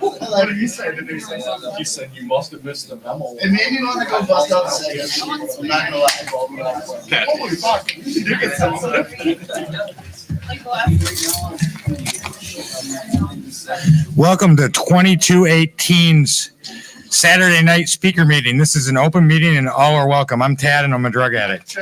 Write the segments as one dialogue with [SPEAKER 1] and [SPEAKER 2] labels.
[SPEAKER 1] What did you say? Did they say something? You said you must have missed the memo.
[SPEAKER 2] It made me want to go bust out the cigarettes. I'm not gonna lie.
[SPEAKER 1] Holy fuck. You get sensitive.
[SPEAKER 3] Welcome to 2218's Saturday night speaker meeting. This is an open meeting and all are welcome. I'm Tad and I'm a drug addict.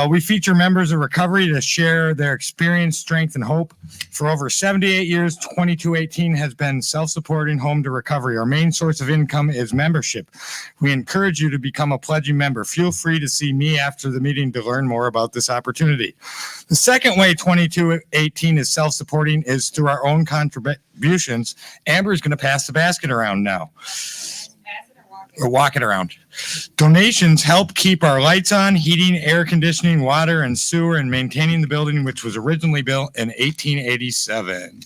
[SPEAKER 3] We feature members of recovery to share their experience, strength, and hope. For over 78 years, 2218 has been self-supporting home to recovery. Our main source of income is membership. We encourage you to become a pledging member. Feel free to see me after the meeting to learn more about this opportunity. The second way 2218 is self-supporting is through our own contributions. Amber is going to pass the basket around now. Or walk it around. Donations help keep our lights on, heating, air conditioning, water, and sewer, and maintaining the building, which was originally built in 1887.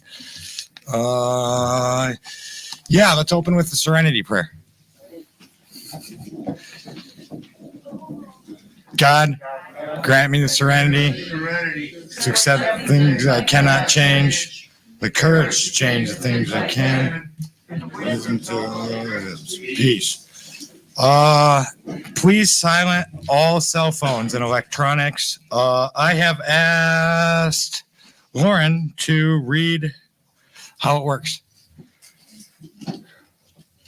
[SPEAKER 3] Let's open with the Serenity Prayer. God, grant me the serenity to accept things I cannot change, the courage to change the things I can, wisdom to peace. Please silent all cell phones and electronics. I have asked Lauren to read how it works.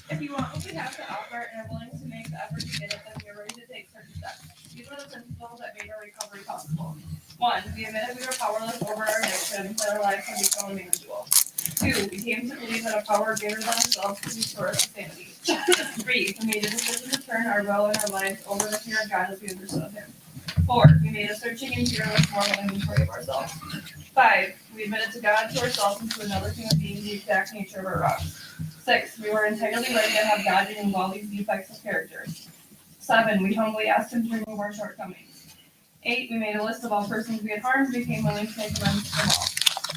[SPEAKER 4] If you want what we have to offer and are willing to make the effort to get it, then we are ready to take certain steps. These are the principles that made our recovery possible. 1, we admitted we were powerless over our addiction, that our lives can become manageable. 2, we came to believe that a power greater than ourselves could restore our sanity. 3, we made a decision to turn our will and our lives over to fear of God as we understood Him. 4, we made a searching and fearless moral inventory of ourselves. 5, we admitted to God, to ourselves, and to another human being the exact nature of our wrongs. 6, we were entirely ready to have God remove all these defects of character. 7, we humbly asked Him to remove our shortcomings. 8, we made a list of all persons we had harmed, became willing to make amends to them all.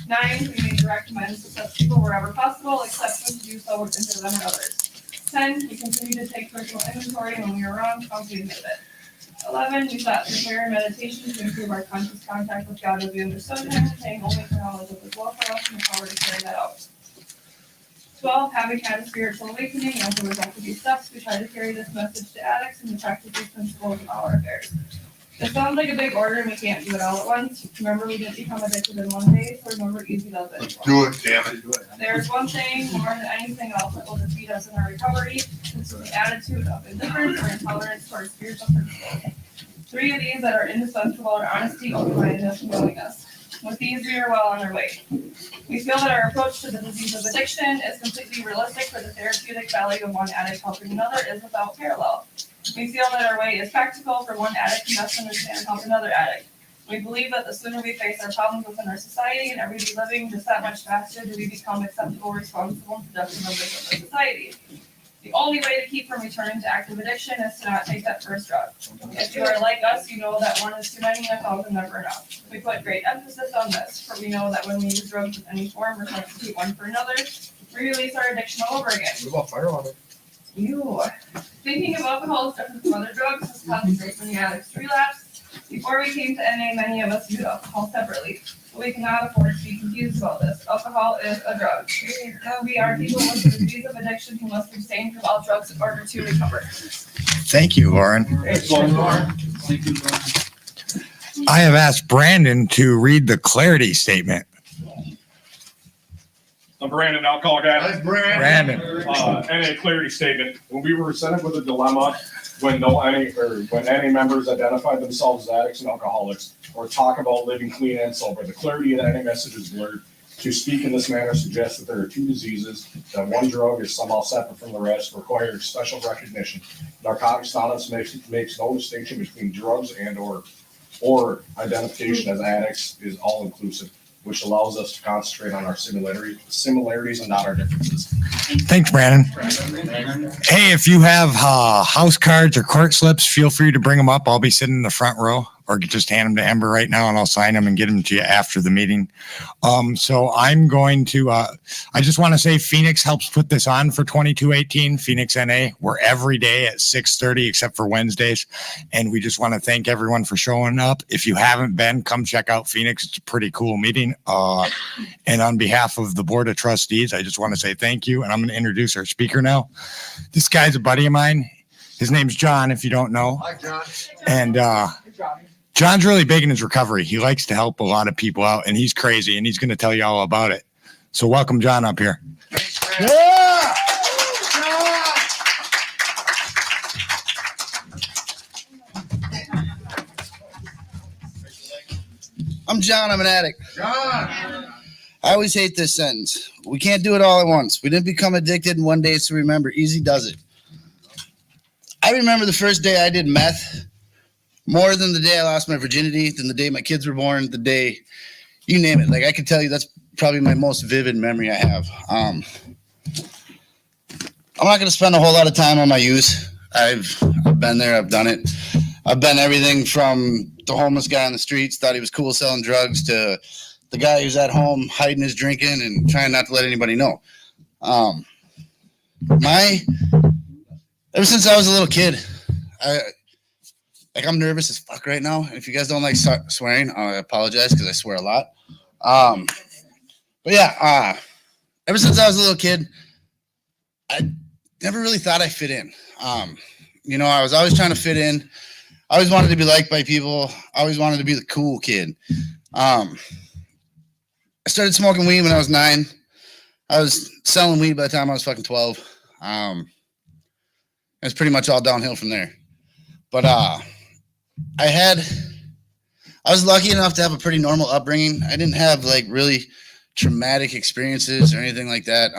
[SPEAKER 4] 9, we made direct amends to such people wherever possible, except when to do so would injure them and others. 10, we continued to take personal inventory, and when we were wrong, promptly admitted it. 11, we sought through prayer and meditation to improve our conscious contact with God as we understood Him, paying only for knowledge of His will for us and the power to carry that out. 12, having had a spiritual awakening, as a result of these steps, we try to carry this message to addicts and to practice these principles in all our affairs. It sounds like a big order and we can't do it all at once. Remember, we didn't become addicted in one day, so remember, easy does it.
[SPEAKER 2] Let's do it, damn it.
[SPEAKER 4] There's one thing more than anything else that will defeat us in our recovery. This is the attitude of indifference or intolerance to our spiritual principles. 3 of these that are indispensable are honesty, open-mindedness, and willingness. With these, we are well on our way. We feel that our approach to the disease of addiction is completely realistic, for the therapeutic value of one addict helping another is without parallel. We feel that our way is practical, for one addict can best understand and help another addict. We believe that the sooner we face our problems within our society and everyday living, just that much faster do we become acceptable, responsible, and productive members of our society. The only way to keep from returning to active addiction is to not take that first drug. If you are like us, you know that one is too many and 1,000 never enough. We put great emphasis on this, for we know that when we use drugs in any form or substitute one for another, we release our addiction all over again.
[SPEAKER 1] What about firewater?
[SPEAKER 4] Ew. Thinking of alcohol is different from other drugs has caused great many addicts to relapse. Before we came to NA, many of us viewed alcohol separately. But we cannot afford to be confused about this. Alcohol is a drug. We are people with the disease of addiction who must abstain from all drugs in order to recover.
[SPEAKER 3] Thank you, Lauren.
[SPEAKER 1] Thanks, Lauren.
[SPEAKER 3] I have asked Brandon to read the clarity statement.
[SPEAKER 1] I'm Brandon, alcoholic addict.
[SPEAKER 2] That's Brandon.
[SPEAKER 3] Brandon.
[SPEAKER 1] NA clarity statement. When we were presented with a dilemma, when NA members identified themselves as addicts and alcoholics, or talk about living clean and sober, the clarity of the NA message is blurred. To speak in this manner suggests that there are 2 diseases, that one drug is somehow separate from the rest, requires special recognition. Narcotics Anonymous makes no distinction between drugs and or identification as addicts is all inclusive, which allows us to concentrate on our similarities and not our differences.
[SPEAKER 3] Thanks, Brandon. Hey, if you have house cards or court slips, feel free to bring them up. I'll be sitting in the front row. or just hand them to Ember right now and I'll sign them and get them to you after the meeting. So I'm going to, I just want to say Phoenix helps put this on for 2218, Phoenix NA. We're every day at 6:30 except for Wednesdays. And we just want to thank everyone for showing up. If you haven't been, come check out Phoenix. It's a pretty cool meeting. And on behalf of the Board of Trustees, I just want to say thank you. And I'm going to introduce our speaker now. This guy's a buddy of mine. His name's John, if you don't know.
[SPEAKER 2] Hi, John.
[SPEAKER 3] And John's really big in his recovery. He likes to help a lot of people out, and he's crazy, and he's going to tell you all about it. So welcome John up here.
[SPEAKER 2] Yeah! I'm John. I'm an addict.
[SPEAKER 1] John.
[SPEAKER 2] I always hate this sentence. We can't do it all at once. We didn't become addicted in one day, so remember, easy does it. I remember the first day I did meth more than the day I lost my virginity, than the day my kids were born, the day, you name it. Like, I can tell you that's probably my most vivid memory I have. I'm not going to spend a whole lot of time on my use. I've been there. I've done it. I've been everything from the homeless guy on the streets, thought he was cool selling drugs, to the guy who's at home hiding his drinking and trying not to let anybody know. Ever since I was a little kid, I'm nervous as fuck right now. If you guys don't like swearing, I apologize because I swear a lot. But yeah, ever since I was a little kid, I never really thought I fit in. I was always trying to fit in. I always wanted to be liked by people. I always wanted to be the cool kid. I started smoking weed when I was 9. I was selling weed by the time I was fucking 12. It was pretty much all downhill from there. But I was lucky enough to have a pretty normal upbringing. I didn't have like really traumatic experiences or anything like that.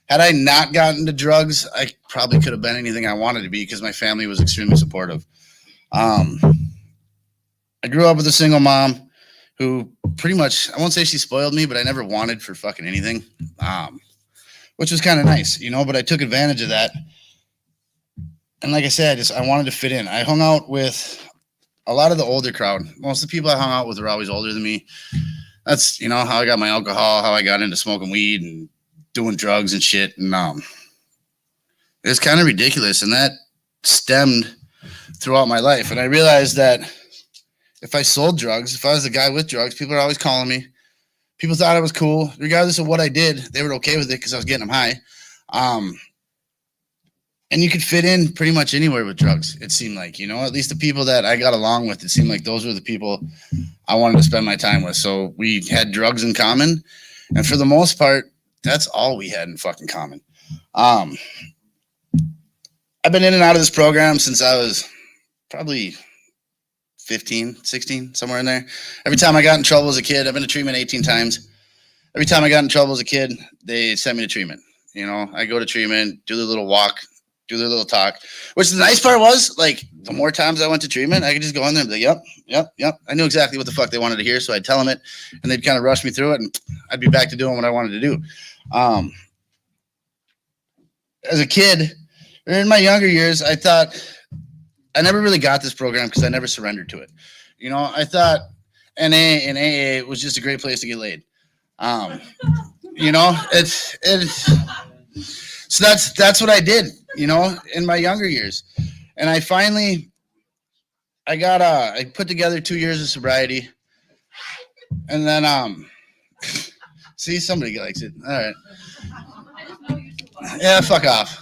[SPEAKER 2] Had I not gotten into drugs, I probably could have been anything I wanted to be because my family was extremely supportive. I grew up with a single mom who pretty much, I won't say she spoiled me, but I never wanted for fucking anything, which was kind of nice, but I took advantage of that. And like I said, I wanted to fit in. I hung out with a lot of the older crowd. Most of the people I hung out with were always older than me. That's, how I got my alcohol, how I got into smoking weed and doing drugs and shit. And it was kind of ridiculous. And that stemmed throughout my life. And I realized that if I sold drugs, if I was the guy with drugs, people are always calling me. People thought I was cool. Regardless of what I did, they were okay with it because I was getting them high. And you could fit in pretty much anywhere with drugs, it seemed like, at least the people that I got along with, it seemed like those were the people I wanted to spend my time with. So we had drugs in common. And for the most part, that's all we had in fucking common. I've been in and out of this program since I was probably 15, 16, somewhere in there. Every time I got in trouble as a kid, I've been to treatment 18 times. Every time I got in trouble as a kid, they sent me to treatment. I go to treatment, do the little walk, do their little talk, which the nice part was, like, the more times I went to treatment, I could just go in there and be like, yep. I knew exactly what the fuck they wanted to hear, so I'd tell them it, and they'd kind of rush me through it, and I'd be back to doing what I wanted to do. As a kid, in my younger years, I thought I never really got this program because I never surrendered to it. I thought NA and AA was just a great place to get laid. So that's what I did, in my younger years. And I put together 2 years of sobriety. And then, see, somebody likes it. All right. Yeah, fuck off.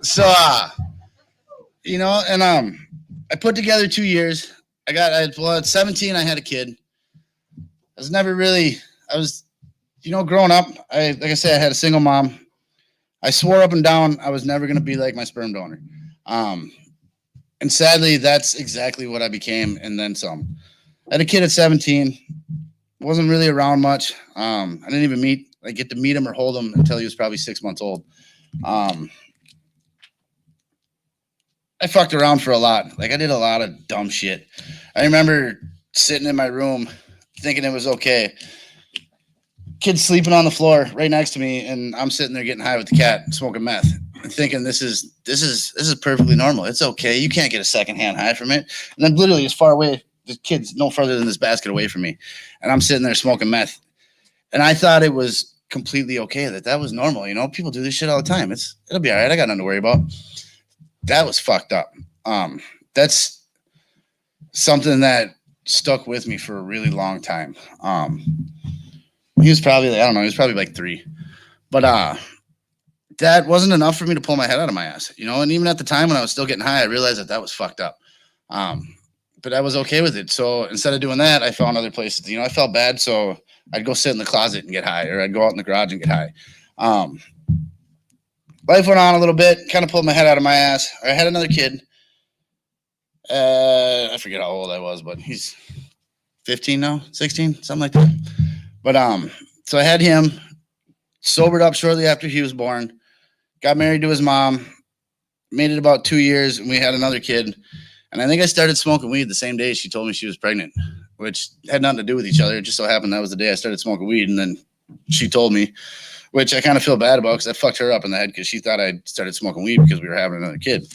[SPEAKER 2] So, I put together 2 years. At 17, I had a kid. Growing up, like I said, I had a single mom. I swore up and down I was never going to be like my sperm donor. And sadly, that's exactly what I became, and then some. I had a kid at 17. Wasn't really around much. I didn't even get to meet him or hold him until he was probably 6 months old. I fucked around for a lot. Like, I did a lot of dumb shit. I remember sitting in my room thinking it was okay. Kid sleeping on the floor right next to me, and I'm sitting there getting high with the cat, smoking meth. thinking this is perfectly normal. It's okay. You can't get a secondhand high from it. And then literally as far away, the kid's no further than this basket away from me. And I'm sitting there smoking meth. And I thought it was completely okay, that was normal. You know, people do this shit all the time. It'll be all right. I got nothing to worry about. That was fucked up. That's something that stuck with me for a really long time. He was probably, I don't know, he was probably like 3. But that wasn't enough for me to pull my head out of my ass, you know. And even at the time when I was still getting high, I realized that was fucked up. But I was okay with it. So instead of doing that, I found other places. You know, I felt bad, so I'd go sit in the closet and get high, or I'd go out in the garage and get high. Life went on a little bit, kind of pulled my head out of my ass. I had another kid. I forget how old I was, but he's 15 now, 16, something like that. But so I had him, sobered up shortly after he was born, got married to his mom, made it about 2 years, and we had another kid. And I think I started smoking weed the same day she told me she was pregnant, which had nothing to do with each other. It just so happened that was the day I started smoking weed, and then she told me, which I kind of feel bad about because I fucked her up in the head because she thought I started smoking weed because we were having another kid.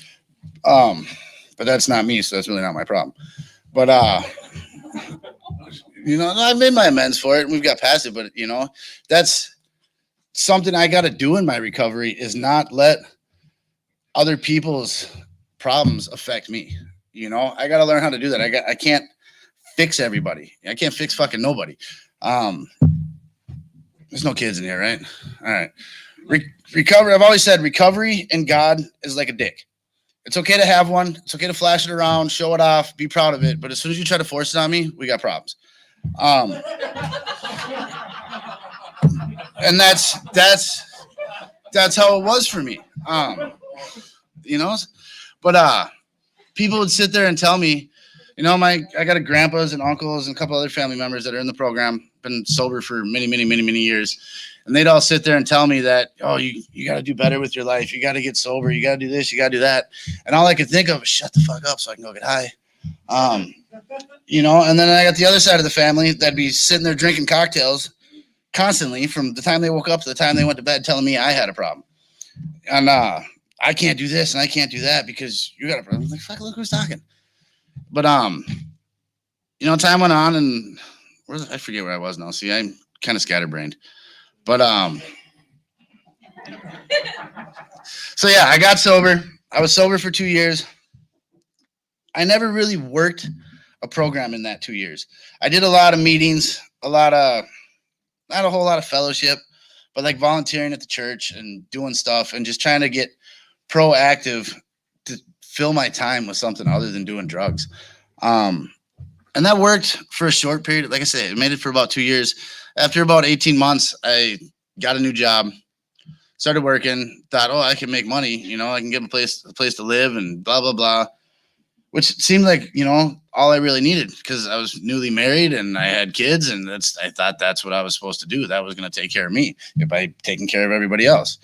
[SPEAKER 2] But that's not me, so that's really not my problem. But you know, I made my amends for it, and we've got past it. But you know, that's something I got to do in my recovery, is not let other people's problems affect me. You know, I got to learn how to do that. I can't fix everybody. I can't fix fucking nobody. There's no kids in here, right? All right. Recovery. I've always said recovery and God is like a dick. It's okay to have one. It's okay to flash it around, show it off, be proud of it. But as soon as you try to force it on me, we got problems. And that's how it was for me. You know, but people would sit there and tell me, you know, I got a grandpas and uncles and a couple other family members that are in the program, been sober for many years. And they'd all sit there and tell me that, oh, you got to do better with your life. You got to get sober. You got to do this. You got to do that. And all I could think of was shut the fuck up so I can go get high. You know, and then I got the other side of the family that'd be sitting there drinking cocktails constantly from the time they woke up to the time they went to bed, telling me I had a problem. And I can't do this and I can't do that because you got a problem. I'm like, fuck, look who's talking. But you know, time went on, and I forget where I was now. See, I'm kind of scatterbrained. But so yeah, I got sober. I was sober for 2 years. I never really worked a program in that 2 years. I did a lot of meetings, not a whole lot of fellowship, but like volunteering at the church and doing stuff and just trying to get proactive to fill my time with something other than doing drugs. And that worked for a short period. Like I said, it made it for about 2 years. After about 18 months, I got a new job, started working, thought, oh, I can make money. You know, I can get a place to live and blah, blah, blah, which seemed like, you know, all I really needed because I was newly married and I had kids, and I thought that's what I was supposed to do. That was going to take care of me by taking care of everybody else.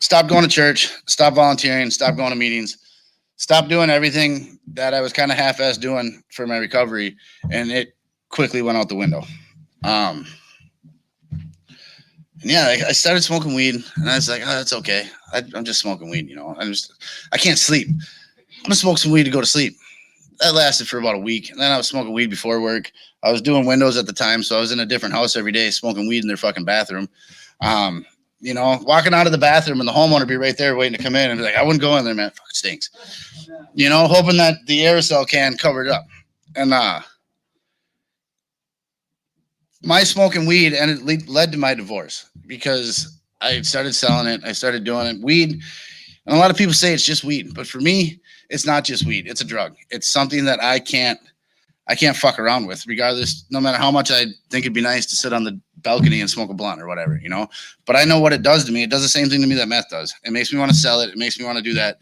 [SPEAKER 2] Stopped going to church, stopped volunteering, stopped going to meetings, stopped doing everything that I was kind of half-assed doing for my recovery, and it quickly went out the window. And yeah, I started smoking weed, and I was like, oh, that's okay. I'm just smoking weed, you know. I can't sleep. I'm gonna smoke some weed to go to sleep. That lasted for about a week, and then I was smoking weed before work. I was doing windows at the time, so I was in a different house every day smoking weed in their fucking bathroom. You know, walking out of the bathroom and the homeowner be right there waiting to come in and be like, I wouldn't go in there, man. Fuck, it stinks. You know, hoping that the aerosol can covered up. And my smoking weed, and it led to my divorce because I started selling it. I started doing it. Weed, and a lot of people say it's just weed, but for me, it's not just weed. It's a drug. It's something that I can't fuck around with, regardless, no matter how much I think it'd be nice to sit on the balcony and smoke a blunt or whatever, you know. But I know what it does to me. It does the same thing to me that meth does. It makes me want to sell it. It makes me want to do that.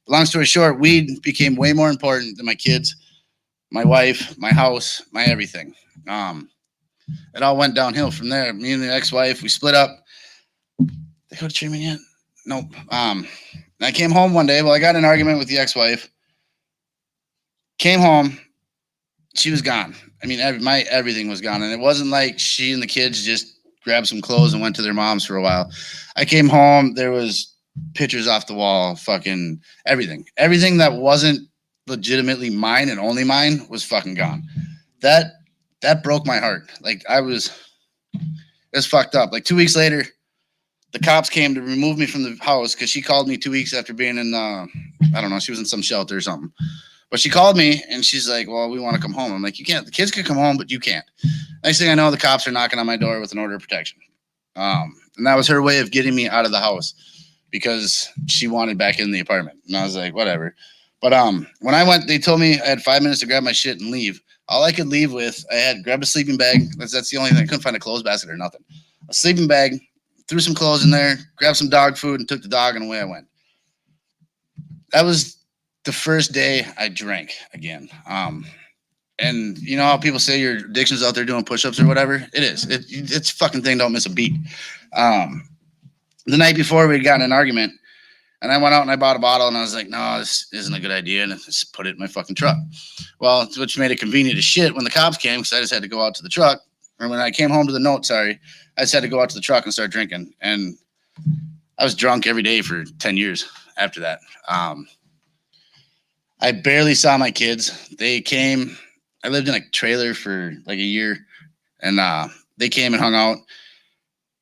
[SPEAKER 2] Long story short, weed became way more important than my kids, my wife, my house, my everything. It all went downhill from there. Me and the ex-wife, we split up. They go to treatment yet? Nope. I came home one day. Well, I got in an argument with the ex-wife. Came home. She was gone. I mean, my everything was gone. And it wasn't like she and the kids just grabbed some clothes and went to their mom's for a while. I came home. There was pictures off the wall, fucking everything that wasn't legitimately mine and only mine was fucking gone. That broke my heart. Like it was fucked up. Like 2 weeks later, the cops came to remove me from the house because she called me 2 weeks after being in I don't know, she was in some shelter or something. But she called me and she's like, well, we want to come home. I'm like, you can't. The kids can come home, but you can't. Next thing I know, the cops are knocking on my door with an order of protection. And that was her way of getting me out of the house because she wanted back in the apartment. And I was like, whatever. But when I went, they told me I had 5 minutes to grab my shit and leave. All I could leave with, I had grabbed a sleeping bag. That's the only thing. I couldn't find a clothes basket or nothing. A sleeping bag, threw some clothes in there, grabbed some dog food, and took the dog, and away I went. That was the first day I drank again. And you know how people say your addiction's out there doing push-ups or whatever? It is. It's a fucking thing. Don't miss a beat. The night before, we had gotten in an argument, and I went out and I bought a bottle, and I was like, no, this isn't a good idea, and I just put it in my fucking truck. Well, which made it convenient as shit when the cops came, because I just had to go out to the truck. Or when I came home to the note, I just had to go out to the truck and start drinking. And I was drunk every day for 10 years after that. I barely saw my kids. They came. I lived in a trailer for like a year, and they came and hung out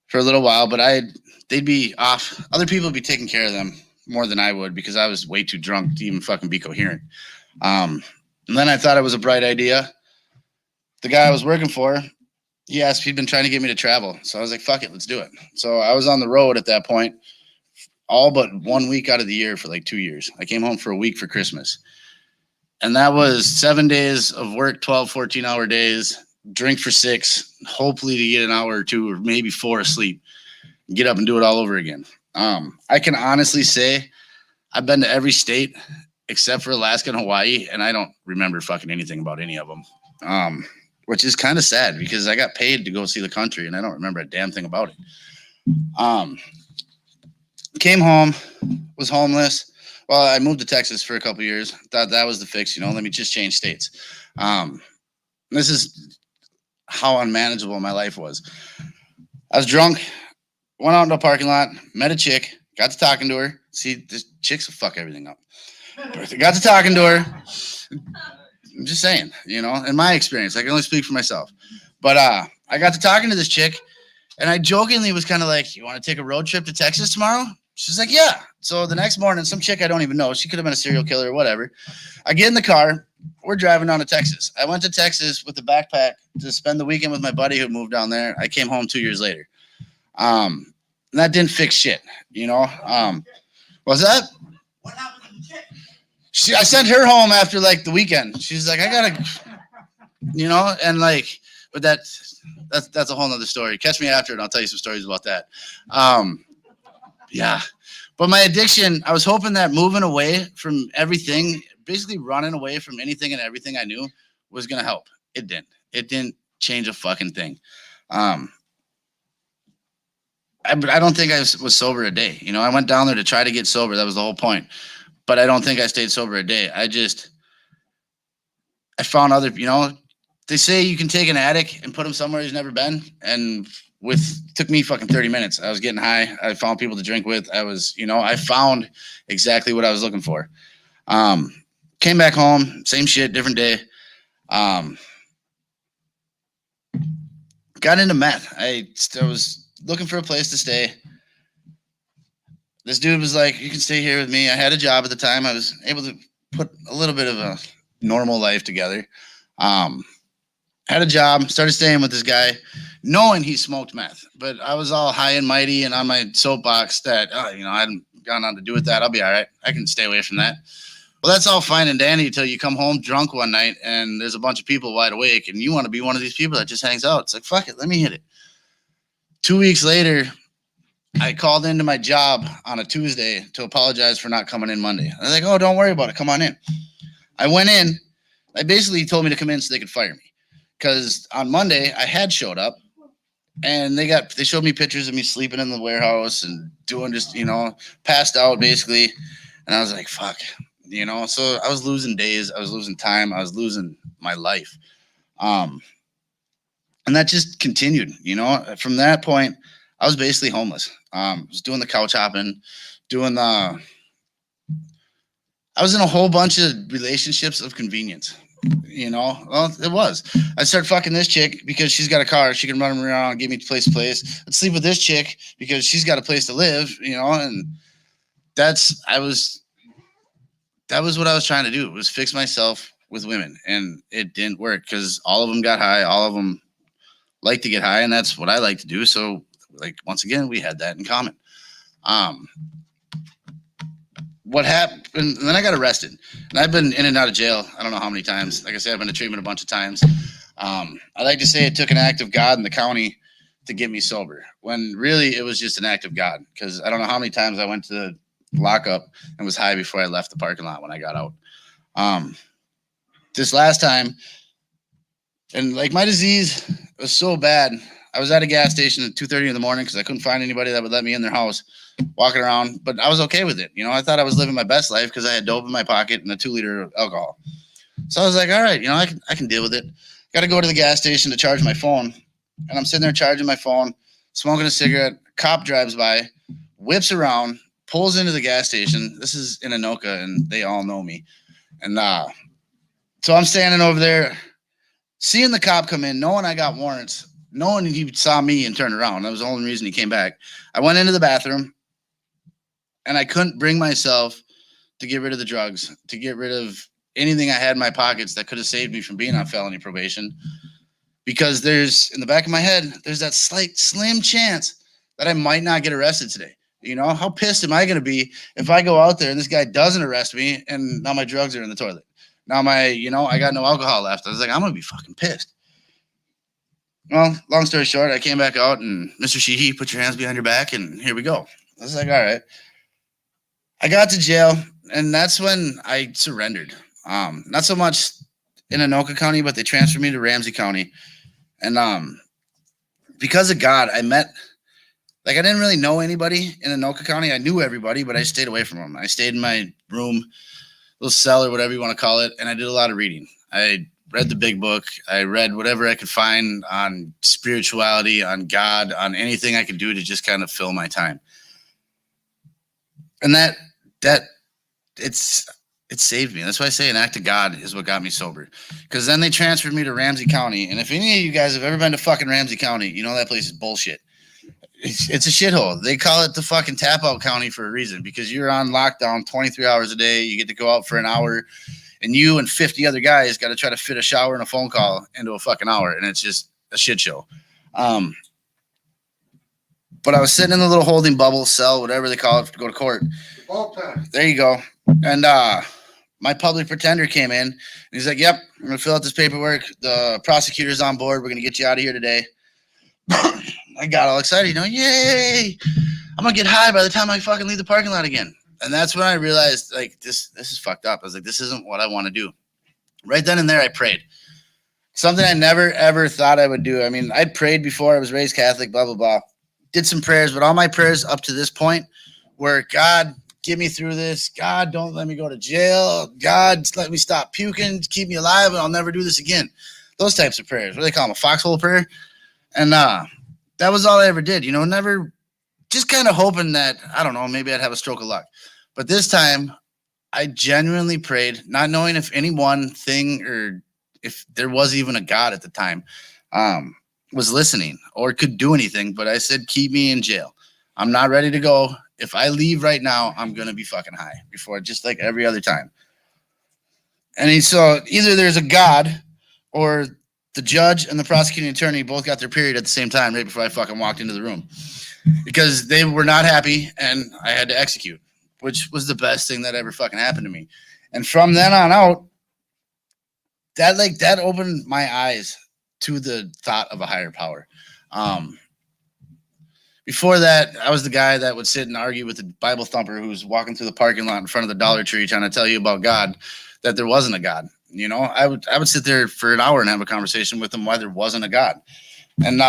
[SPEAKER 2] for a little while, but they'd be off. Other people would be taking care of them more than I would because I was way too drunk to even fucking be coherent. And then I thought it was a bright idea. The guy I was working for, he asked if he'd been trying to get me to travel. So I was like, fuck it, let's do it. So I was on the road at that point, all but 1 week out of the year for like 2 years. I came home for a week for Christmas. And that was 7 days of work, 12, 14-hour days, drink for 6, hopefully to get an hour or 2 or maybe 4 of sleep, get up and do it all over again. I can honestly say I've been to every state except for Alaska and Hawaii, and I don't remember fucking anything about any of them, which is kind of sad because I got paid to go see the country, and I don't remember a damn thing about it. Came home, was homeless. Well, I moved to Texas for a couple of years. Thought that was the fix, let me just change states. This is how unmanageable my life was. I was drunk, went out into a parking lot, met a chick, got to talking to her. See, this chicks will fuck everything up. Got to talking to her. I'm just saying, in my experience, I can only speak for myself. But I got to talking to this chick, and I jokingly was kind of like, you want to take a road trip to Texas tomorrow? She's like, yeah. So the next morning, some chick I don't even know, she could have been a serial killer or whatever. I get in the car. We're driving down to Texas. I went to Texas with a backpack to spend the weekend with my buddy who moved down there. I came home 2 years later. And that didn't fix shit, What's that?
[SPEAKER 5] What happened to the chick?
[SPEAKER 2] I sent her home after like the weekend. She's like, I gotta, and like, but that's a whole nother story. Catch me after and I'll tell you some stories about that. Yeah. But my addiction, I was hoping that moving away from everything, basically running away from anything and everything I knew was going to help. It didn't. It didn't change a fucking thing. I don't think I was sober a day. I went down there to try to get sober. That was the whole point. But I don't think I stayed sober a day. I found other, they say you can take an addict and put him somewhere he's never been. And took me fucking 30 minutes. I was getting high. I found people to drink with. I found exactly what I was looking for. Came back home, same shit, different day. Got into meth. I was looking for a place to stay. This dude was like, you can stay here with me. I had a job at the time. I was able to put a little bit of a normal life together. Had a job, started staying with this guy, knowing he smoked meth. But I was all high and mighty and on my soapbox that, I hadn't gone on to do with that. I'll be all right. I can stay away from that. Well, that's all fine and dandy until you come home drunk one night and there's a bunch of people wide awake and you want to be one of these people that just hangs out. It's like, fuck it, let me hit it. 2 weeks later, I called into my job on a Tuesday to apologize for not coming in Monday. I was like, oh, don't worry about it. Come on in. I went in. They basically told me to come in so they could fire me. Because on Monday, I had showed up. And they showed me pictures of me sleeping in the warehouse and doing just, passed out basically. And I was like, fuck, so I was losing days. I was losing time. I was losing my life. And that just continued, From that point, I was basically homeless. I was doing the couch hopping, doing I was in a whole bunch of relationships of convenience. Well, it was. I'd start fucking this chick because she's got a car. She can run around, get me place to place. I'd sleep with this chick because she's got a place to live, and that was what I was trying to do, was fix myself with women. And it didn't work because all of them got high. All of them like to get high, and that's what I like to do. So, like, once again, we had that in common. What happened, and then I got arrested, and I've been in and out of jail I don't know how many times. Like I said, I've been to treatment a bunch of times. I like to say it took an act of God in the county to get me sober, when really it was just an act of God, because I don't know how many times I went to the lockup and was high before I left the parking lot when I got out. This last time, and like, my disease was so bad, I was at a gas station at 2:30 in the morning because I couldn't find anybody that would let me in their house, walking around, but I was okay with it. I thought I was living my best life because I had dope in my pocket and a 2-liter of alcohol. So I was like, all right, I can deal with it. Got to go to the gas station to charge my phone. And I'm sitting there charging my phone, smoking a cigarette. Cop drives by, whips around, pulls into the gas station. This is in Anoka, and they all know me. And so I'm standing over there, seeing the cop come in, knowing I got warrants, knowing he saw me and turned around. That was the only reason he came back. I went into the bathroom, and I couldn't bring myself to get rid of the drugs, to get rid of anything I had in my pockets that could have saved me from being on felony probation. Because in the back of my head, there's that slim chance that I might not get arrested today. How pissed am I going to be if I go out there and this guy doesn't arrest me and now my drugs are in the toilet? Now I got no alcohol left. I was like, I'm going to be fucking pissed. Well, long story short, I came back out and Mr. Sheehy, put your hands behind your back, and here we go. I was like, all right. I got to jail, and that's when I surrendered. Not so much in Anoka County, but they transferred me to Ramsey County. And because of God, I I didn't really know anybody in Anoka County. I knew everybody, but I stayed away from them. I stayed in my room, little cell or whatever you want to call it, and I did a lot of reading. I read the big book. I read whatever I could find on spirituality, on God, on anything I could do to just kind of fill my time. And it saved me. That's why I say an act of God is what got me sober. Because then they transferred me to Ramsey County. And if any of you guys have ever been to fucking Ramsey County, that place is bullshit. It's a shithole. They call it the fucking tap out county for a reason, because you're on lockdown 23 hours a day. You get to go out for an hour, and you and 50 other guys got to try to fit a shower and a phone call into a fucking hour. And it's just a shit show. But I was sitting in the little holding bubble cell, whatever they call it, to go to court. There you go. And my public pretender came in, and he's like, yep, I'm going to fill out this paperwork. The prosecutor's on board. We're going to get you out of here today. I got all excited, yay! I'm going to get high by the time I fucking leave the parking lot again. And that's when I realized, this is fucked up. I was like, this isn't what I want to do. Right then and there, I prayed. Something I never, ever thought I would do. I mean, I'd prayed before. I was raised Catholic, blah, blah, blah. Did some prayers, but all my prayers up to this point were, God, get me through this. God, don't let me go to jail. God, let me stop puking. Keep me alive, and I'll never do this again. Those types of prayers. What do they call them? A foxhole prayer? And that was all I ever did. Never, just kind of hoping that, I don't know, maybe I'd have a stroke of luck. But this time, I genuinely prayed, not knowing if any one thing or if there was even a God at the time was listening or could do anything. But I said, keep me in jail. I'm not ready to go. If I leave right now, I'm going to be fucking high before, just like every other time. And so either there's a God, or the judge and the prosecuting attorney both got their period at the same time right before I fucking walked into the room, because they were not happy and I had to execute, which was the best thing that ever fucking happened to me. And from then on out, that opened my eyes to the thought of a higher power. Before that, I was the guy that would sit and argue with the Bible thumper who's walking through the parking lot in front of the Dollar Tree trying to tell you about God, that there wasn't a God. I would sit there for an hour and have a conversation with him why there wasn't a God. And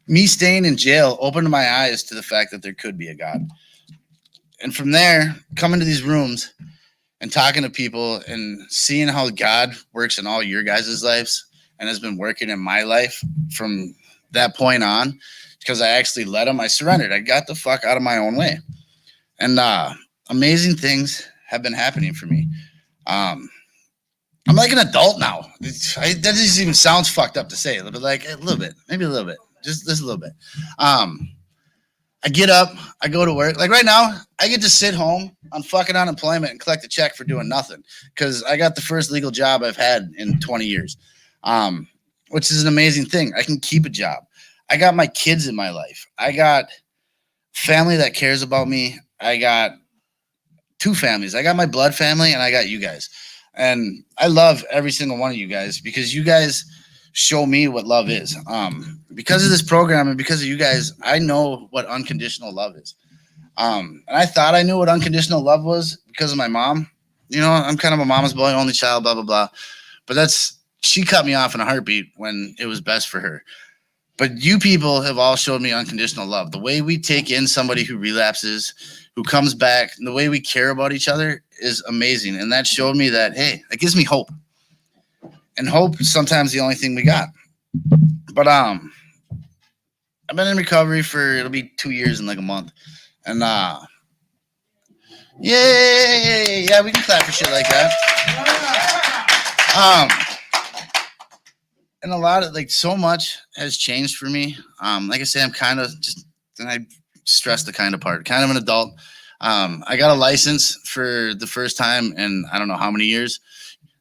[SPEAKER 2] me staying in jail opened my eyes to the fact that there could be a God. And from there, coming to these rooms and talking to people and seeing how God works in all your guys' lives and has been working in my life from that point on, because I actually let them. I surrendered. I got the fuck out of my own way. And amazing things have been happening for me. I'm like an adult now. That doesn't even sounds fucked up to say, but like a little bit, maybe a little bit, just a little bit. I get up, I go to work. Like right now, I get to sit home on fucking unemployment and collect a check for doing nothing because I got the first legal job I've had in 20 years, which is an amazing thing. I can keep a job. I got my kids in my life. I got family that cares about me. I got 2 families. I got my blood family and I got you guys. And I love every single one of you guys because you guys show me what love is. Because of this program and because of you guys, I know what unconditional love is. And I thought I knew what unconditional love was because of my mom. You know, I'm kind of a mama's boy, only child, blah, blah, blah. But she cut me off in a heartbeat when it was best for her. But you people have all showed me unconditional love. The way we take in somebody who relapses, who comes back, and the way we care about each other is amazing. And that showed me that, hey, that gives me hope. And hope is sometimes the only thing we got. But I've been in recovery it'll be 2 years in like a month. And yeah, we can clap for shit like that. And a lot of so much has changed for me. Like I say, I'm kind of and I stress the kind of part, kind of an adult. I got a license for the first time in I don't know how many years.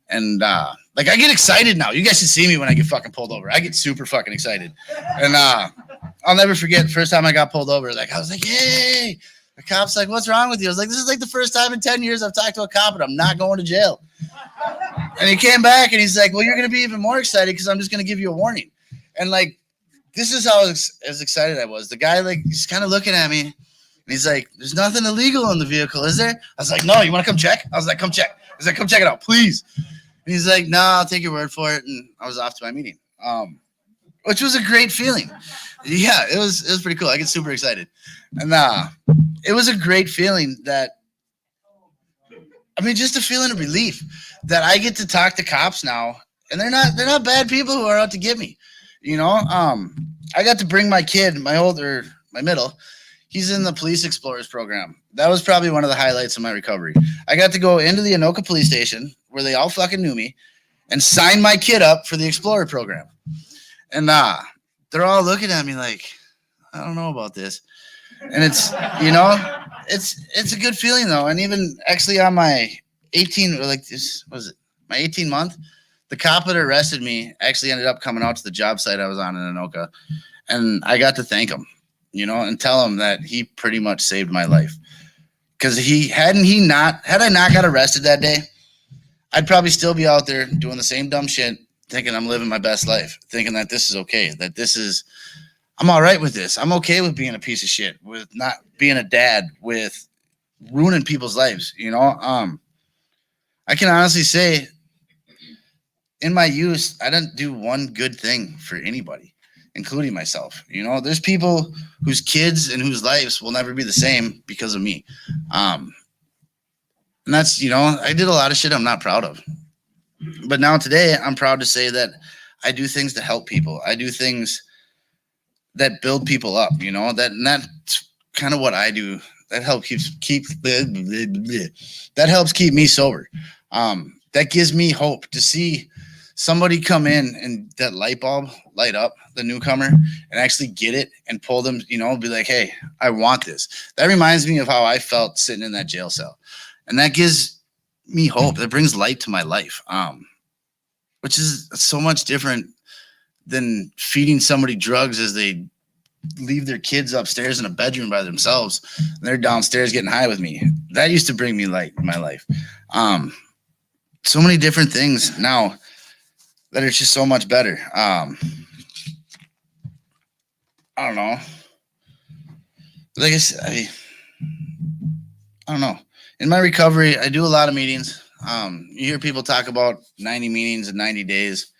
[SPEAKER 2] And I get excited now. You guys should see me when I get fucking pulled over. I get super fucking excited. And I'll never forget the first time I got pulled over. I was like, hey, the cop's like, what's wrong with you? I was like, this is like the first time in 10 years I've talked to a cop and I'm not going to jail. And he came back and he's like, well, you're going to be even more excited because I'm just going to give you a warning. And this is how as excited I was. The guy he's kind of looking at me and he's like, there's nothing illegal in the vehicle, is there? I was like, no, you want to come check? I was like, come check. I was like, come check it out, please. And he's like, no, I'll take your word for it. And I was off to my meeting, which was a great feeling. Yeah, it was pretty cool. I get super excited. And it was a great feeling just a feeling of relief that I get to talk to cops now. And they're not bad people who are out to get me. You know, I got to bring my kid, my middle. He's in the Police Explorers program. That was probably one of the highlights of my recovery. I got to go into the Anoka police station where they all fucking knew me and sign my kid up for the Explorer program. And they're all looking at me like, I don't know about this. And it's, it's a good feeling though. And even actually on my 18 month, the cop that arrested me actually ended up coming out to the job site I was on in Anoka. And I got to thank him, and tell him that he pretty much saved my life. Because had I not got arrested that day, I'd probably still be out there doing the same dumb shit, thinking I'm living my best life, thinking that this is okay, I'm all right with this. I'm okay with being a piece of shit, with not being a dad, with ruining people's lives, I can honestly say in my youth, I didn't do one good thing for anybody, including myself. There's people whose kids and whose lives will never be the same because of me. And that's, I did a lot of shit I'm not proud of. But now today, I'm proud to say that I do things to help people. I do things that build people up, that's kind of what I do. That helps keep me sober. That gives me hope to see somebody come in and that light bulb light up, the newcomer, and actually get it and pull them, be like, hey, I want this. That reminds me of how I felt sitting in that jail cell. And that gives me hope. That brings light to my life, which is so much different than feeding somebody drugs as they leave their kids upstairs in a bedroom by themselves. And they're downstairs getting high with me. That used to bring me light in my life. So many different things now that are just so much better. I don't know. Like I said, I don't know. In my recovery, I do a lot of meetings. You hear people talk about 90 meetings in 90 days.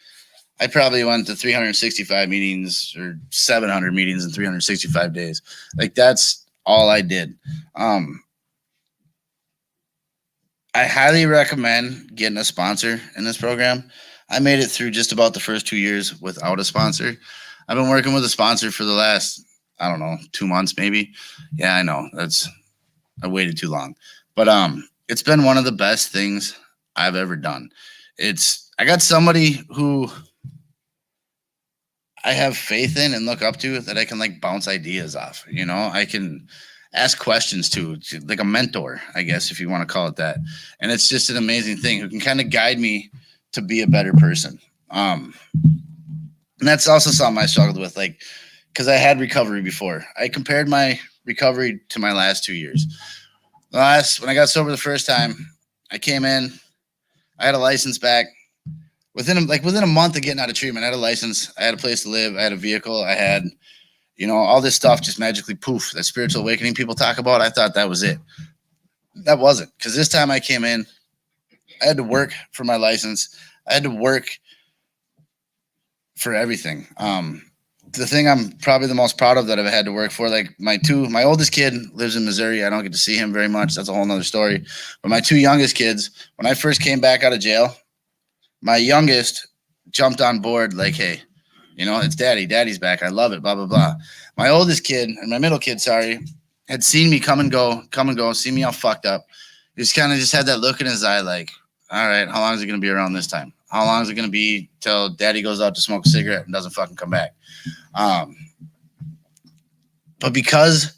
[SPEAKER 2] I probably went to 365 meetings or 700 meetings in 365 days. That's all I did. I highly recommend getting a sponsor in this program. I made it through just about the first 2 years without a sponsor. I've been working with a sponsor for the last, I don't know, 2 months maybe. Yeah, I know. I waited too long. But it's been one of the best things I've ever done. I got somebody who I have faith in and look up to that I can like bounce ideas off. You know, I can ask questions to like a mentor, I guess, if you want to call it that. And it's just an amazing thing who can kind of guide me to be a better person. And that's also something I struggled with, like, because I had recovery before. I compared my recovery to my last 2 years. When I got sober the first time, I came in, I had a license back. Within a month of getting out of treatment, I had a license, I had a place to live, I had a vehicle, I had, all this stuff just magically poof. That spiritual awakening people talk about, I thought that was it. That wasn't, because this time I came in, I had to work for my license. I had to work for everything. The thing I'm probably the most proud of that I've had to work for, like my oldest kid lives in Missouri. I don't get to see him very much. That's a whole nother story. But my 2 youngest kids, when I first came back out of jail, my youngest jumped on board like, hey, it's daddy's back. I love it, blah, blah, blah. My oldest kid, and my middle kid, had seen me come and go, see me all fucked up. He just kind of just had that look in his eye like, all right, how long is it going to be around this time? How long is it going to be till daddy goes out to smoke a cigarette and doesn't fucking come back? But because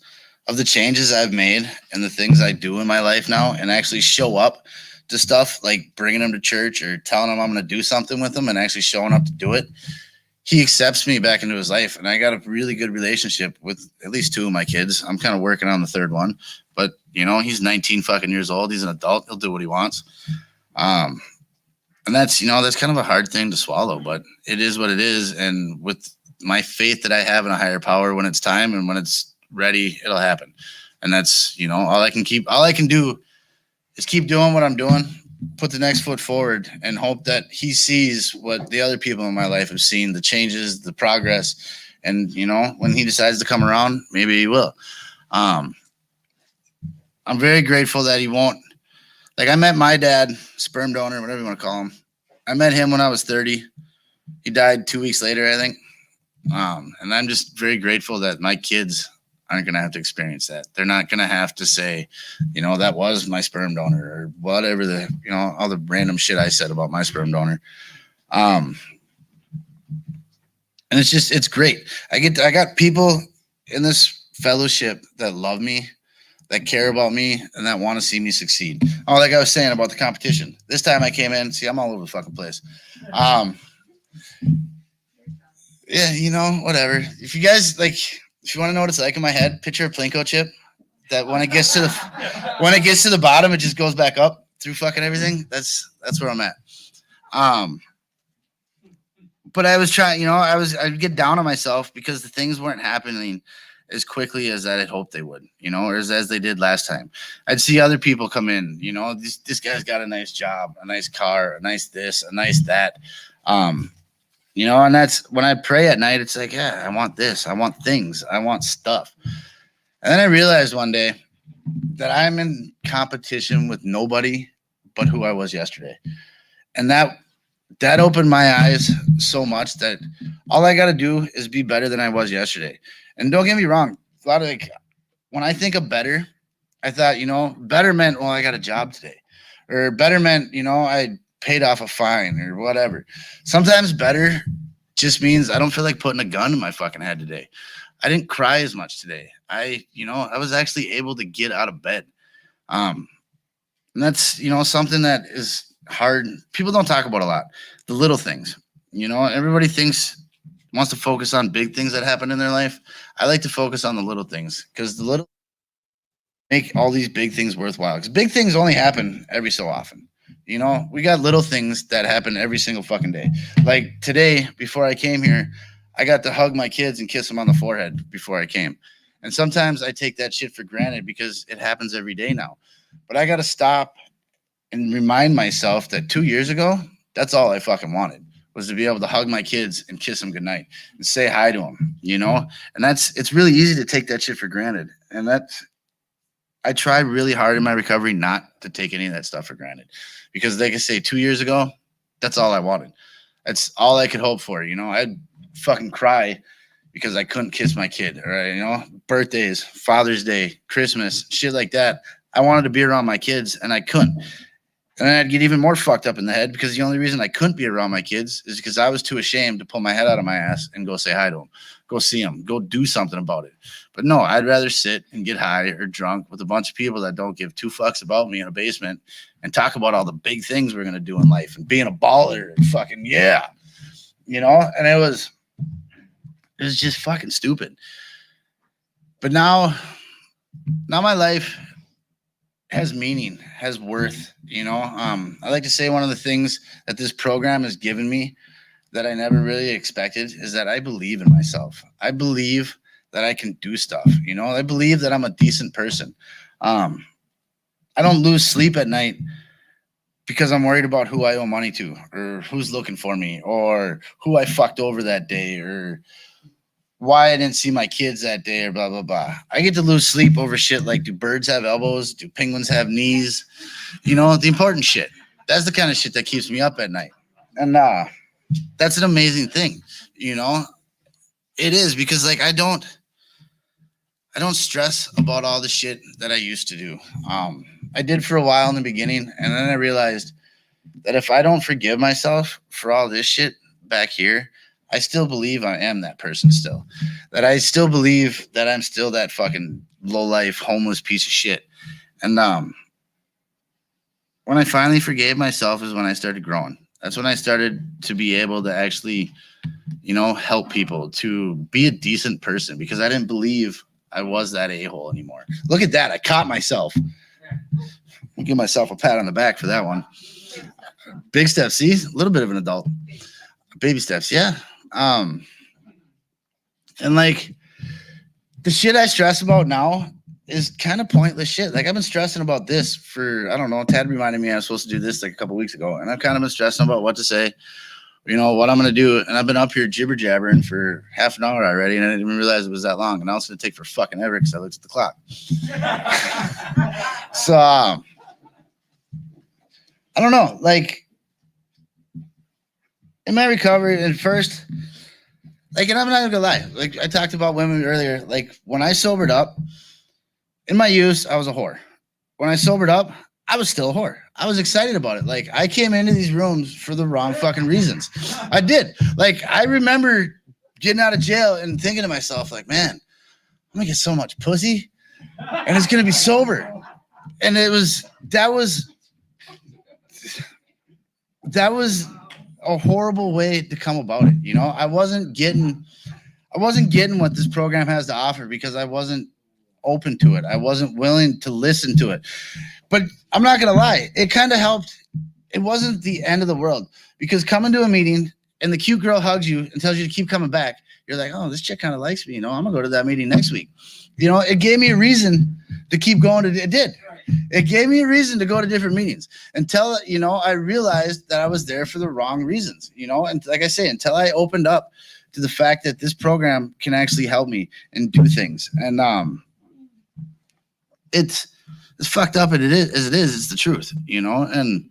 [SPEAKER 2] of the changes I've made and the things I do in my life now and actually show up to stuff like bringing him to church or telling him I'm going to do something with him and actually showing up to do it, he accepts me back into his life. And I got a really good relationship with at least 2 of my kids. I'm kind of working on the third one, but he's 19 fucking years old. He's an adult. He'll do what he wants. And that's kind of a hard thing to swallow, but it is what it is. And with my faith that I have in a higher power, when it's time and when it's ready, it'll happen. And that's, all I can do is keep doing what I'm doing, put the next foot forward and hope that he sees what the other people in my life have seen, the changes, the progress. And, when he decides to come around, maybe he will. I'm very grateful that he won't. Like I met my dad, sperm donor, whatever you want to call him. I met him when I was 30. He died 2 weeks later, I think. And I'm just very grateful that my kids aren't going to have to experience that. They're not going to have to say, that was my sperm donor or whatever all the random shit I said about my sperm donor. And it's great. I got people in this fellowship that love me, that care about me, and that want to see me succeed. Oh, like I was saying about the competition. This time I came in, see, I'm all over the fucking place. Yeah, whatever. If you guys if you want to know what it's like in my head, picture a Plinko chip that when it gets to the bottom, it just goes back up through fucking everything. That's where I'm at. But I was trying, I'd get down on myself because the things weren't happening as quickly as I had hoped they would, or as they did last time. I'd see other people come in, this guy's got a nice job, a nice car, a nice this, a nice that. And that's when I pray at night, it's like, yeah, I want this, I want things, I want stuff. And then I realized one day that I'm in competition with nobody but who I was yesterday. And that opened my eyes so much that all I got to do is be better than I was yesterday. And don't get me wrong, a lot of when I think of better, I thought, better meant, well, I got a job today, or better meant, I paid off a fine or whatever. Sometimes better just means I don't feel like putting a gun in my fucking head today. I didn't cry as much today. I was actually able to get out of bed. And that's, something that is hard. People don't talk about a lot. The little things, everybody wants to focus on big things that happen in their life. I like to focus on the little things because the little make all these big things worthwhile. Because big things only happen every so often. We got little things that happen every single fucking day. Like today, before I came here, I got to hug my kids and kiss them on the forehead before I came. And sometimes I take that shit for granted because it happens every day now. But I got to stop and remind myself that 2 years ago, that's all I fucking wanted, was to be able to hug my kids and kiss them goodnight and say hi to them, And it's really easy to take that shit for granted. And I tried really hard in my recovery not to take any of that stuff for granted. Because like I say, 2 years ago, that's all I wanted. That's all I could hope for. I'd fucking cry, because I couldn't kiss my kid, or, you know, birthdays, Father's Day, Christmas, shit like that. I wanted to be around my kids and I couldn't. And then I'd get even more fucked up in the head because the only reason I couldn't be around my kids is because I was too ashamed to pull my head out of my ass and go say hi to them, go see them, go do something about it. But no, I'd rather sit and get high or drunk with a bunch of people that don't give two fucks about me in a basement and talk about all the big things we're going to do in life and being a baller and fucking, yeah, you know, and it was just fucking stupid. But now my life has meaning, has worth, you know. I like to say one of the things that this program has given me that I never really expected is that I believe in myself. I believe that I can do stuff, you know. I believe that I'm a decent person. I don't lose sleep at night because I'm worried about who I owe money to or who's looking for me or who I fucked over that day or why I didn't see my kids that day or blah, blah, blah. I get to lose sleep over shit like, do birds have elbows? Do penguins have knees? You know, the important shit. That's the kind of shit that keeps me up at night. And that's an amazing thing, you know? It is, because like I don't stress about all the shit that I used to do. I did for a while in the beginning, and then I realized that if I don't forgive myself for all this shit back here, I still believe I am that person still. That I still believe that I'm still that fucking low-life, homeless piece of shit. And when I finally forgave myself is when I started growing. That's when I started to be able to actually, you know, help people, to be a decent person, because I didn't believe I was that a-hole anymore. Look at that. I caught myself. I'll give myself a pat on the back for that one. Big steps. See, a little bit of an adult. Baby steps. Yeah. And like the shit I stress about now is kind of pointless shit. Like I've been stressing about this for, I don't know, Tad reminded me I was supposed to do this like a couple weeks ago, and I've kind of been stressing about what to say, you know, what I'm going to do. And I've been up here jibber jabbering for half an hour already, and I didn't even realize it was that long. And now it's going to take for fucking ever because I looked at the clock. So, I don't know, like in my recovery at first, like, and I'm not even gonna lie, like I talked about women earlier, like when I sobered up, in my youth, I was a whore. When I sobered up, I was still a whore. I was excited about it. Like I came into these rooms for the wrong fucking reasons. I did. Like I remember getting out of jail and thinking to myself, like, man, I'm gonna get so much pussy and it's gonna be sober. And that was a horrible way to come about it. You know, I wasn't getting what this program has to offer because I wasn't open to it. I wasn't willing to listen to it. But I'm not going to lie, it kind of helped. It wasn't the end of the world, because coming to a meeting and the cute girl hugs you and tells you to keep coming back, you're like, oh, this chick kind of likes me. You know, I'm going to go to that meeting next week. You know, it gave me a reason to keep going. It did. It gave me a reason to go to different meetings until, you know, I realized that I was there for the wrong reasons, you know, and like I say, until I opened up to the fact that this program can actually help me and do things. And it's fucked up as it is, it's the truth, you know, and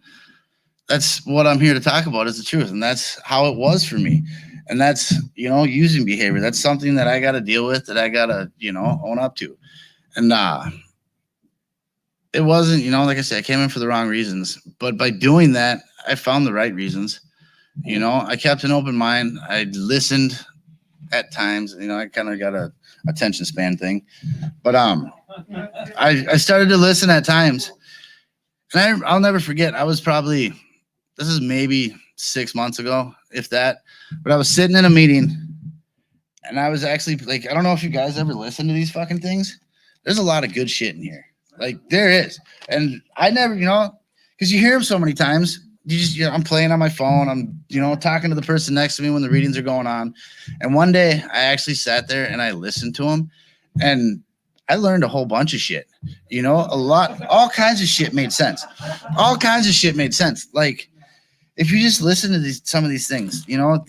[SPEAKER 2] that's what I'm here to talk about, is the truth. And that's how it was for me. And that's, you know, using behavior. That's something that I got to deal with, that I got to, you know, own up to. And it wasn't, you know, like I said, I came in for the wrong reasons, but by doing that, I found the right reasons. You know, I kept an open mind. I listened at times, you know, I kind of got a attention span thing, but I started to listen at times, and I'll never forget. I was probably, this is maybe 6 months ago, if that, but I was sitting in a meeting, and I was actually like, I don't know if you guys ever listen to these fucking things. There's a lot of good shit in here. Like there is. And I never, you know, because you hear them so many times, you know, I'm playing on my phone. I'm, you know, talking to the person next to me when the readings are going on. And one day I actually sat there and I listened to them, and I learned a whole bunch of shit, you know, all kinds of shit made sense. All kinds of shit made sense. Like if you just listen to some of these things, you know,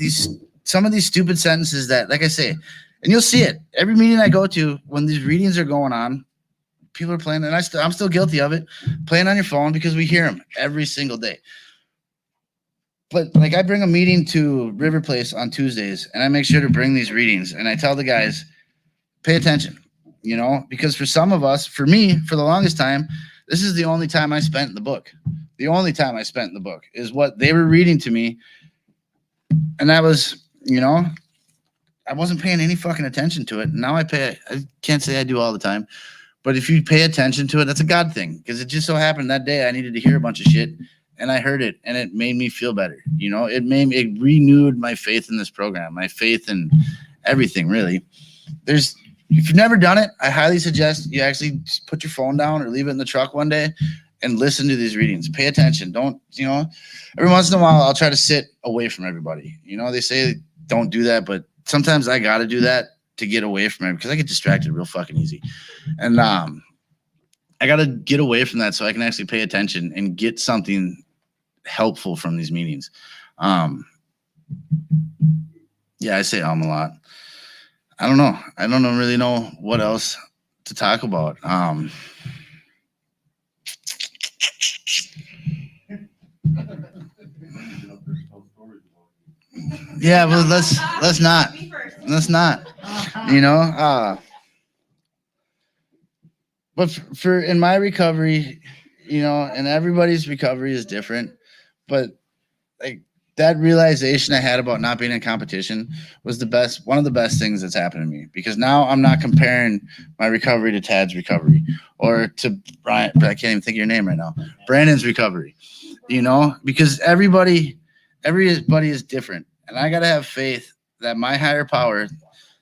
[SPEAKER 2] some of these stupid sentences that, like I say, and you'll see it every meeting I go to when these readings are going on. People are playing, and I'm still guilty of it, playing on your phone, because we hear them every single day. But like I bring a meeting to River Place on Tuesdays and I make sure to bring these readings and I tell the guys, pay attention, you know, because for some of us, for me, for the longest time, this is the only time I spent in the book. The only time I spent in the book is what they were reading to me. And that was, you know, I wasn't paying any fucking attention to it. Now I can't say I do all the time, but if you pay attention to it, that's a God thing. Because it just so happened that day I needed to hear a bunch of shit and I heard it and it made me feel better. You know, it renewed my faith in this program, my faith in everything, really. If you've never done it, I highly suggest you actually just put your phone down or leave it in the truck one day and listen to these readings. Pay attention. Don't, you know, every once in a while I'll try to sit away from everybody. You know, they say don't do that, but sometimes I got to do that to get away from it because I get distracted real fucking easy. And I got to get away from that so I can actually pay attention and get something helpful from these meetings. Yeah, I say a lot. I don't know. I don't really know what else to talk about. Yeah, well, let's not. You know, but for in my recovery, you know, and everybody's recovery is different, but like that realization I had about not being in competition was one of the best things that's happened to me, because now I'm not comparing my recovery to Tad's recovery or to Brian. I can't even think of your name right now. Brandon's recovery, you know, because everybody is different. And I got to have faith that my higher power,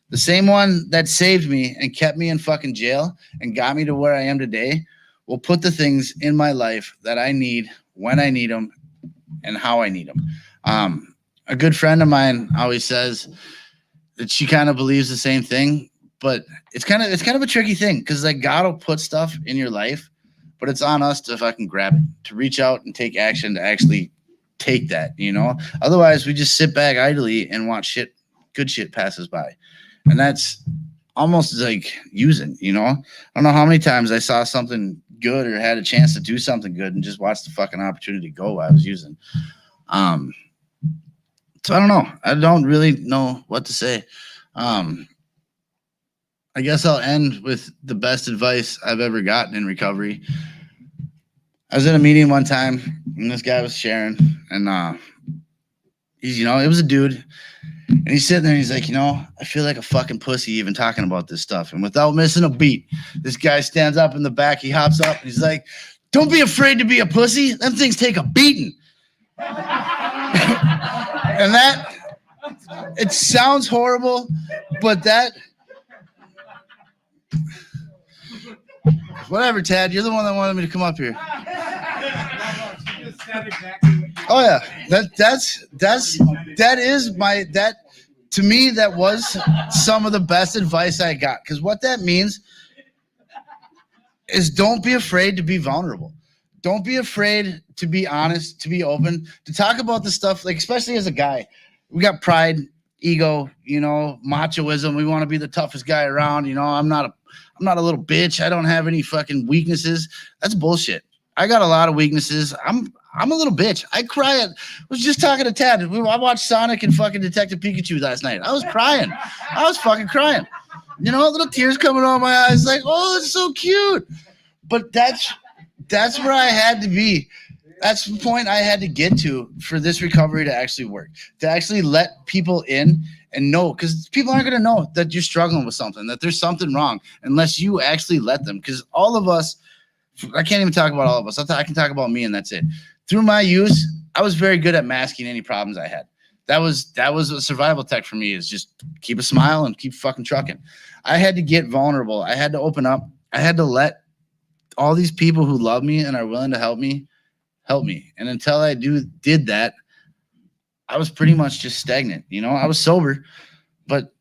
[SPEAKER 2] the same one that saved me and kept me in fucking jail and got me to where I am today, will put the things in my life that I need when I need them and how I need them. A good friend of mine always says that she kind of believes the same thing, but it's kind of a tricky thing because like God will put stuff in your life, but it's on us to fucking grab it, to reach out and take action to actually take that, you know. Otherwise, we just sit back idly and watch good shit passes by, and that's almost like using, you know. I don't know how many times I saw something good or had a chance to do something good and just watched the fucking opportunity go while I was using. So I don't know. I don't really know what to say. I guess I'll end with the best advice I've ever gotten in recovery. I was in a meeting one time and this guy was sharing, and he's, you know, it was a dude, and he's sitting there and he's like, you know, I feel like a fucking pussy even talking about this stuff. And without missing a beat, this guy stands up in the back, he hops up and he's like, don't be afraid to be a pussy. Them things take a beating. And that, it sounds horrible, but that, whatever, Tad, you're the one that wanted me to come up here. Oh yeah, to me, that was some of the best advice I got. Because what that means is don't be afraid to be vulnerable. Don't be afraid to be honest, to be open, to talk about the stuff, like, especially as a guy. We got pride, ego, you know, machoism. We want to be the toughest guy around. You know, I'm not a little bitch. I don't have any fucking weaknesses. That's bullshit. I got a lot of weaknesses. I'm a little bitch. I cry. I was just talking to Tad. I watched Sonic and fucking Detective Pikachu last night. I was crying. I was fucking crying. You know, little tears coming out of my eyes. Like, oh, it's so cute. But that's where I had to be. That's the point I had to get to for this recovery to actually work, to actually let people in and know, because people aren't going to know that you're struggling with something, that there's something wrong, unless you actually let them. Because all of us, I can't even talk about all of us. I can talk about me, and that's it. Through my use, I was very good at masking any problems I had. That was a survival tech for me, is just keep a smile and keep fucking trucking. I had to get vulnerable. I had to open up. I had to let all these people who love me and are willing to help me. And until I did that, I was pretty much just stagnant. You know, I was sober, but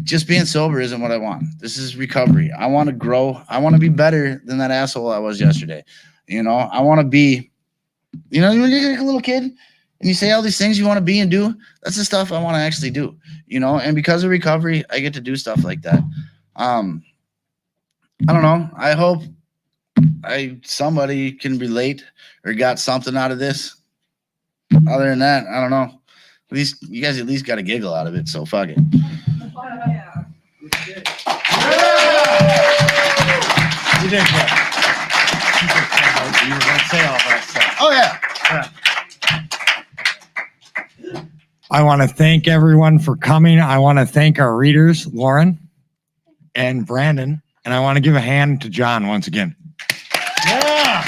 [SPEAKER 2] just being sober isn't what I want. This is recovery. I want to grow. I want to be better than that asshole I was yesterday. You know, I want to be, you know, when you're like a little kid and you say all these things you want to be and do, that's the stuff I want to actually do, you know, and because of recovery, I get to do stuff like that. I don't know. I hope somebody can relate or got something out of this. other than that, I don't know. At least you guys at least got a giggle out of it, so fuck it.
[SPEAKER 4] Yeah.
[SPEAKER 3] You did good. You were going to say all that stuff.
[SPEAKER 2] Oh yeah.
[SPEAKER 3] I want to thank everyone for coming. I want to thank our readers, Lauren and Brandon. And I want to give a hand to John once again. Yeah.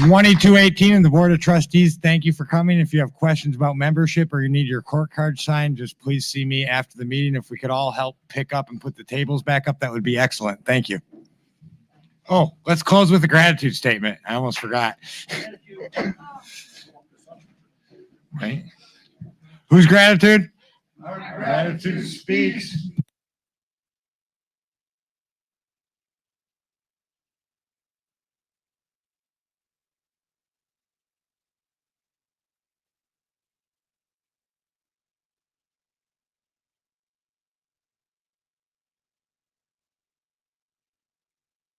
[SPEAKER 3] 2218 and the Board of Trustees, thank you for coming. If you have questions about membership or you need your court card signed, just please see me after the meeting. If we could all help pick up and put the tables back up, that would be excellent. Thank you. Oh, let's close with a gratitude statement. I almost forgot. Right? Whose gratitude? Our gratitude speaks.